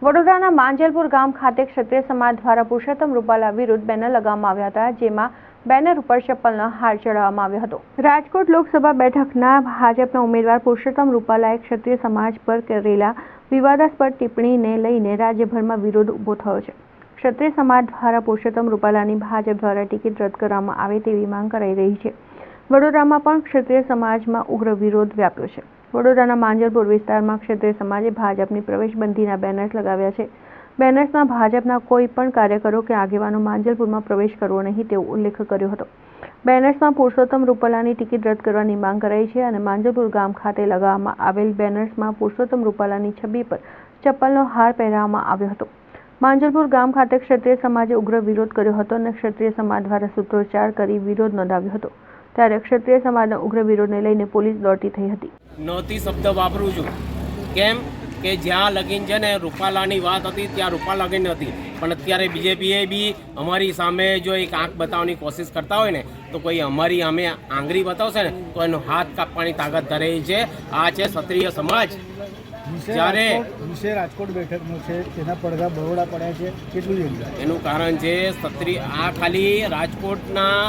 વડોદરાના માંજલપુર ગામ ખાતે ક્ષત્રિય સમાજ દ્વારા પુરુષોત્તમ રૂપાલા વિરુદ્ધ બેનર લગાવવામાં આવ્યા હતા, જેમાં બેનર ઉપર ચપ્પલનો હાર ચડાવવામાં આવ્યો હતો। રાજકોટ લોકસભા બેઠકના ભાજપના ઉમેદવાર પુરુષોત્તમ રૂપાલાએ ક્ષત્રિય સમાજ પર કરેલા વિવાદાસ્પદ ટિપ્પણીને લઈને રાજ્યભરમાં વિરોધ ઊભો થયો છે। ક્ષત્રિય સમાજ દ્વારા પુરુષોત્તમ રૂપાલાની ભાજપ દ્વારા ટિકિટ રદ કરવામાં આવે તેવી માંગ કરાઈ રહી છે। વડોદરામાં પણ ક્ષત્રિય સમાજમાં ઉગ્ર વિરોધ વ્યાપ્યો છે। વડોદરાના માંજલપુર વિસ્તારમાં ક્ષત્રિય સમાજે ભાજપની પ્રવેશબંધીના બેનર્સ લગાવ્યા છે। બેનર્સમાં ભાજપના કોઈ પણ કાર્યકરો કે આગેવાનો માંજલપુરમાં પ્રવેશ કરવો નહીં તેવો ઉલ્લેખ કર્યો હતો। બેનર્સમાં પુરુષોત્તમ રૂપાલાની ટિકિટ રદ કરવાની માંગ કરાઈ છે અને માંજલપુર ગામ ખાતે લગાવવામાં આવેલ બેનર્સમાં પુરુષોત્તમ રૂપાલાની છબી પર ચપ્પલનો હાર પહેરાવવામાં આવ્યો હતો। માંજલપુર ગામ ખાતે ક્ષત્રિય સમાજે ઉગ્ર વિરોધ કર્યો હતો અને ક્ષત્રિય સમાજ દ્વારા સૂત્રોચ્ચાર કરી વિરોધ નોંધાવ્યો હતો। ત્યારે ક્ષત્રિય સમાજના ઉગ્ર વિરોધને લઈને પોલીસ દોડતી થઈ હતી। નોતી શબ્દ વાપરું છું કેમ કે જ્યાં લગીન છે ને રૂપાલાની વાત હતી ત્યાં રૂપાલા લગીન હતી, પણ અત્યારે બીજેપીએ બી અમારી સામે જો એક આંખ બતાવવાની કોશિશ કરતા હોય ને તો કોઈ અમારી સામે આંગળી બતાવશે ને તો એનો હાથ કાપવાની તાકાત ધરાવી છે। આ છે ક્ષત્રિય સમાજ। જ્યારે રાજકોટ બેઠકનું છે તેના પડઘા બરોડા પડ્યા છે, કેટલું યોગદાન એનું કારણ છે ક્ષત્રિય આ ખાલી રાજકોટના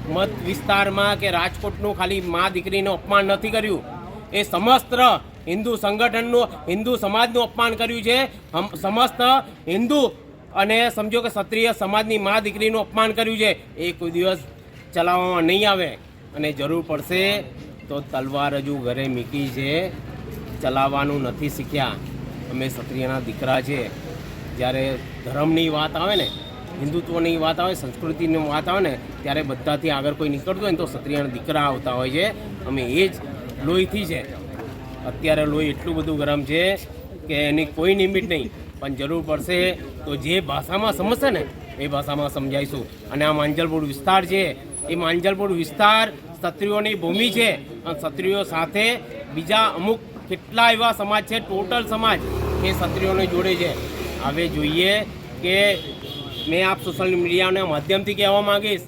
મત વિસ્તારમાં કે રાજકોટનું ખાલી મા દીકરીનું અપમાન નથી કર્યું, એ સમસ્ત હિન્દુ સંગઠનનું હિન્દુ સમાજનું અપમાન કર્યું છે। સમસ્ત હિન્દુ અને સમજો કે ક્ષત્રિય સમાજની મા દીકરીનું અપમાન કર્યું છે। એ કોઈ દિવસ ચલાવવામાં નહીં આવે અને જરૂર પડશે તો તલવાર હજુ ઘરે મૂકી છે, ચલાવવાનું નથી શીખ્યા। અમે ક્ષત્રિયના દીકરા છે। જ્યારે ધર્મની વાત આવે ને, હિન્દુત્વની વાત આવે, સંસ્કૃતિની વાત આવે ને ત્યારે બધાથી આગળ કોઈ નીકળતું હોય ને તો ક્ષત્રિયના દીકરા આવતા હોય છે। અમે એ જ લોહીથી છે। અત્યારે લોહી એટલું બધું ગરમ છે કે એની કોઈ લિમિટ નહીં, પણ જરૂર પડશે તો જે ભાષામાં સમજશે ને એ ભાષામાં સમજાવીશું। અને આ માંજલપુર વિસ્તાર છે એ માંજલપુર વિસ્તાર ક્ષત્રિયોની ભૂમિ છે અને ક્ષત્રિયો સાથે બીજા અમુક કેટલા એવા સમાજ છે, ટોટલ સમાજ એ ક્ષત્રિયોને જોડે છે। હવે જોઈએ કે મેં આપ સોશિયલ મીડિયાના માધ્યમથી કહેવા માંગીશ